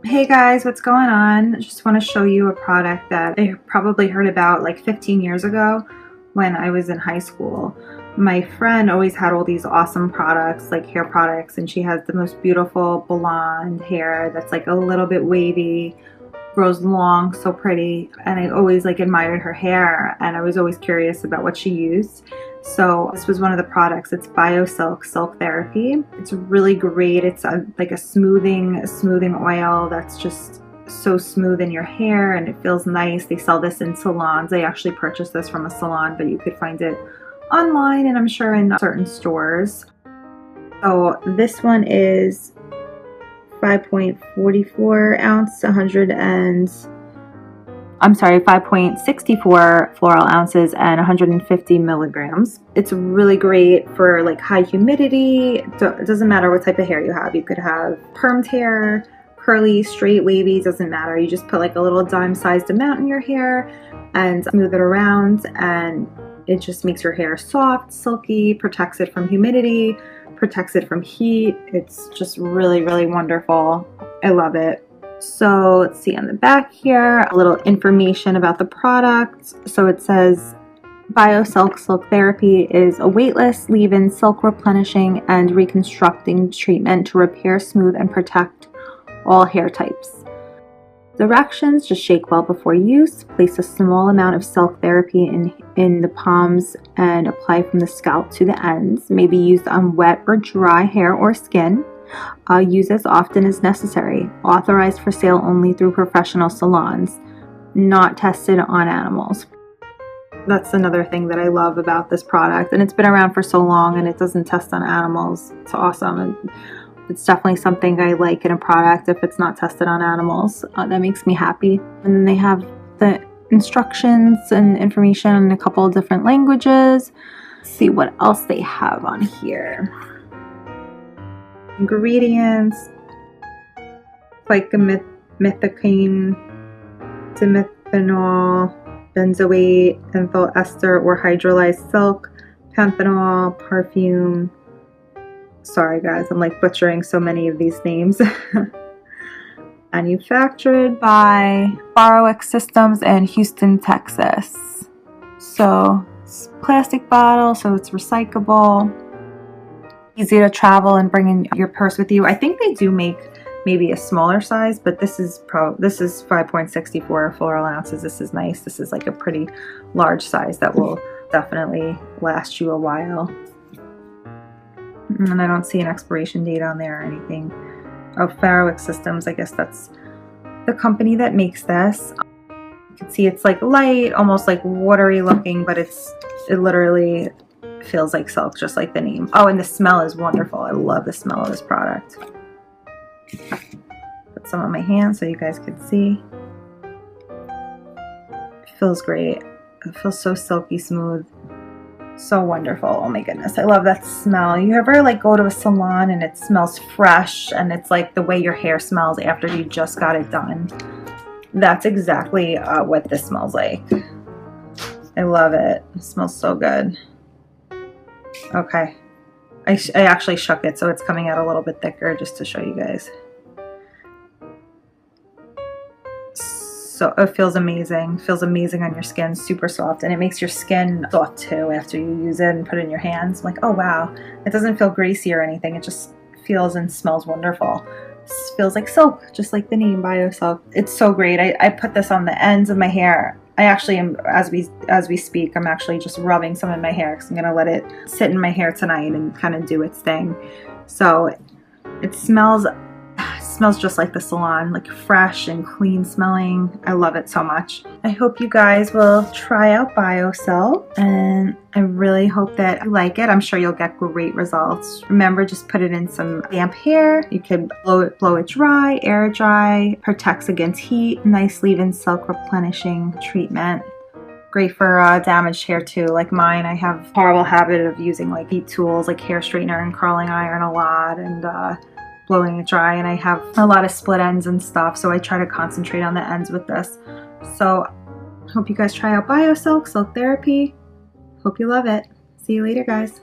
Hey guys, what's going on? I just want to show you a product that I probably heard about like 15 years ago when I was in high school. My friend always had all these awesome products, like hair products, and she has the most beautiful blonde hair that's like a little bit wavy, grows long, so pretty. And I always like admired her hair, and I was always curious about what she used. So this was one of the products. It's BioSilk Silk Therapy. It's really great. It's like a smoothing oil that's just so smooth in your hair, and it feels nice. They sell this in salons. I actually purchased this from a salon, but you could find it online and I'm sure in certain stores. So this one is 5.44 ounce, 5.64 floral ounces and 150 milligrams. It's really great for like high humidity. It doesn't matter what type of hair you have. You could have permed hair, curly, straight, wavy, doesn't matter. You just put like a little dime-sized amount in your hair and smooth it around, and it just makes your hair soft, silky, protects it from humidity, protects it from heat. It's just really, really wonderful. I love it. So let's see on the back here, a little information about the product. So it says BioSilk Silk Therapy is a weightless leave-in silk replenishing and reconstructing treatment to repair, smooth, and protect all hair types. Directions: just shake well before use. Place a small amount of silk therapy in the palms and apply from the scalp to the ends. May be used on wet or dry hair or skin. Use as often as necessary. Authorized for sale only through professional salons. Not tested on animals. That's another thing that I love about this product, and it's been around for so long and it doesn't test on animals. It's awesome, and it's definitely something I like in a product if it's not tested on animals. That makes me happy. And then they have the instructions and information in a couple of different languages. Let's see what else they have on here. Ingredients: glycomethicone, dimethanol, benzoate, ethyl ester or hydrolyzed silk, panthenol, perfume. Sorry guys, I'm like butchering so many of these names. Manufactured by BioSilk Systems in Houston, Texas. So it's a plastic bottle, so it's recyclable. Easy to travel and bring in your purse with you. I think they do make maybe a smaller size, but this is 5.64 floral ounces. This is nice. This is like a pretty large size that will definitely last you a while. And I don't see an expiration date on there or anything. Oh, BioSilk Systems, I guess that's the company that makes this. You can see it's like light, almost like watery looking, but it literally feels like silk, just like the name. Oh, and the smell is wonderful. I love the smell of this product. Put some on my hand so you guys can see. It feels great. It feels so silky smooth. So wonderful. Oh my goodness, I love that smell. You ever like go to a salon and it smells fresh and it's like the way your hair smells after you just got it done? That's exactly what this smells like. I love it. It smells so good. Okay, I actually shook it so it's coming out a little bit thicker just to show you guys. So it feels amazing. It feels amazing on your skin, super soft, and it makes your skin soft too after you use it and put it in your hands. I'm like, oh wow, it doesn't feel greasy or anything. It just feels and smells wonderful. It feels like silk, just like the name BioSilk. It's so great. I put this on the ends of my hair. I actually am, as we speak, I'm actually just rubbing some in my hair because I'm gonna let it sit in my hair tonight and kind of do its thing. So it smells just like the salon, like fresh and clean smelling. I love it so much. I hope you guys will try out BioSilk, and I really hope that you like it. I'm sure you'll get great results. Remember, just put it in some damp hair. You can blow it dry, air dry, protects against heat. Nice leave-in silk replenishing treatment. Great for damaged hair too, like mine. I have a horrible habit of using like heat tools like hair straightener and curling iron a lot, and blowing it dry, and I have a lot of split ends and stuff, so I try to concentrate on the ends with this. So hope you guys try out BioSilk Silk Therapy. Hope you love it. See you later, guys.